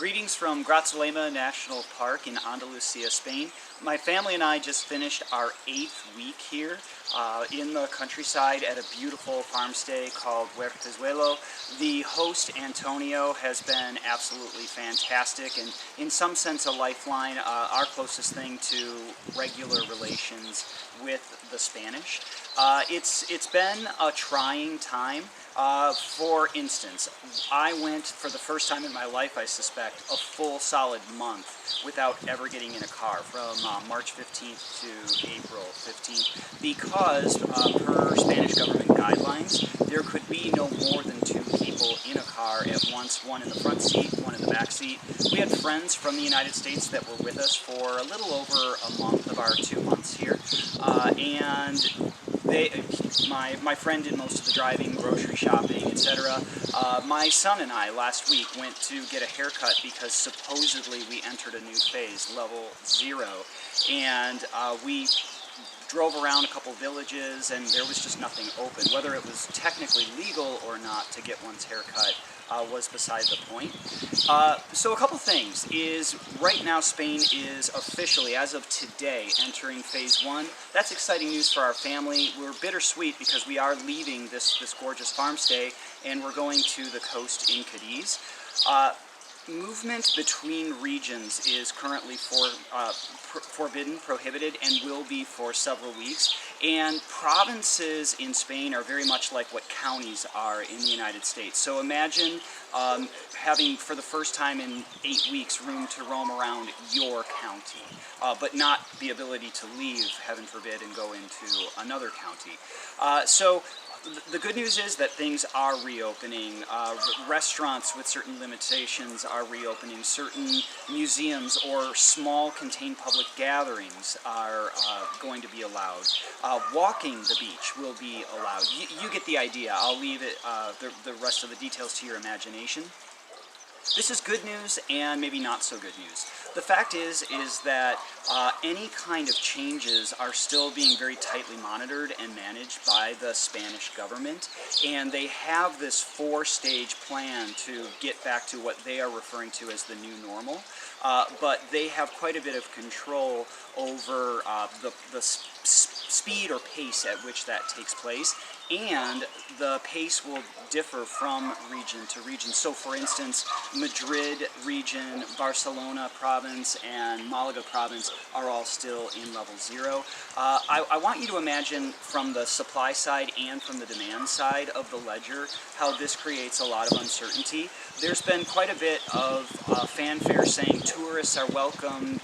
Greetings from Grazalema National Park in Andalusia, Spain. My family and I just finished our 8th week here in the countryside at a beautiful farm stay called Huertezuelo. The host, Antonio, has been absolutely fantastic and in some sense a lifeline, our closest thing to regular relations with the Spanish. It's been a trying time. For instance, I went for the first time in my life, I suspect, a full solid month without ever getting in a car from March 15th to April 15th because per Spanish government guidelines, there could be no more than 2 people in a car at once, one in the front seat, one in the back seat. We had friends from the United States that were with us for a little over a month of our 2 months here, and my friend did most of the driving, grocery shopping, etc. My son and I last week went to get a haircut because supposedly we entered a new phase, level 0, and we drove around a couple villages and there was just nothing open. Whether it was technically legal or not to get one's haircut was beside the point. So a couple things is right now Spain is officially, as of today, entering phase 1. That's exciting news for our family. We're bittersweet because we are leaving this gorgeous farm stay and we're going to the coast in Cadiz. Movement between regions is currently forbidden, prohibited, and will be for several weeks. And provinces in Spain are very much like what counties are in the United States. So imagine having, for the first time in 8 weeks, room to roam around your county, but not the ability to leave, heaven forbid, and go into another county. So the good news is that things are reopening. Restaurants with certain limitations are reopening. Certain museums or small contained public gatherings are going to be allowed. Walking the beach will be allowed. You get the idea. I'll leave it, the rest of the details to your imagination. This is good news and maybe not so good news. The fact is that any kind of changes are still being very tightly monitored and managed by the Spanish government, and they have this 4-stage plan to get back to what they are referring to as the new normal, but they have quite a bit of control over the speed or pace at which that takes place, and the pace will differ from region to region. So for instance, Madrid region, Barcelona province, and Malaga province are all still in level 0. I want you to imagine from the supply side and from the demand side of the ledger how this creates a lot of uncertainty. There's been quite a bit of fanfare saying tourists are welcomed,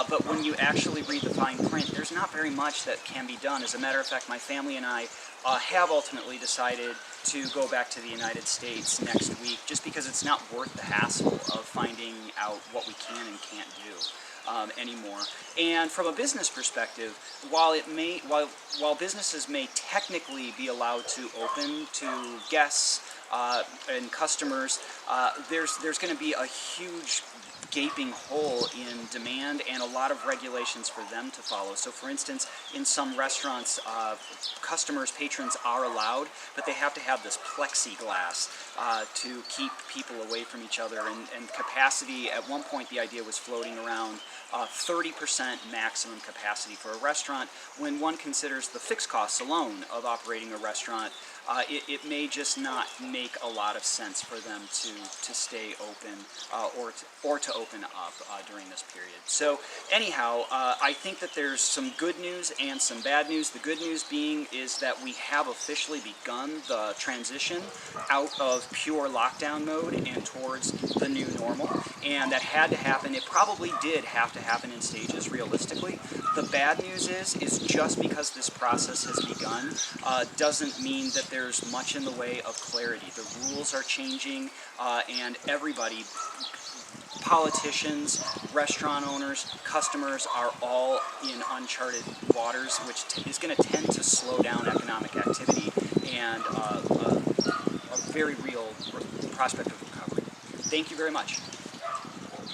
but when you actually read the fine print, there's not very much that can be done. As a matter of fact, my family and I have ultimately decided to go back to the United States next week just because it's not worth the hassle of finding out what we can and can't do anymore. And from a business perspective, while businesses may technically be allowed to open to guests and customers, there's going to be a huge gaping hole in demand and a lot of regulations for them to follow. So for instance, in some restaurants, customers, patrons are allowed, but they have to have this plexiglass to keep people away from each other, and capacity, at one point the idea was floating around 30% maximum capacity for a restaurant. When one considers the fixed costs alone of operating a restaurant, it may just not make a lot of sense for them to stay open or to open up during this period. So anyhow, I think that there's some good news and some bad news. The good news being is that we have officially begun the transition out of pure lockdown mode and towards the new normal, and that had to happen. It probably did have to happen in stages realistically. The bad news is just because this process has begun doesn't mean that there's much in the way of clarity. The rules are changing, and everybody, politicians, restaurant owners, customers, are all in uncharted waters, which is going to tend to slow down economic activity and a very real prospect of recovery. Thank you very much.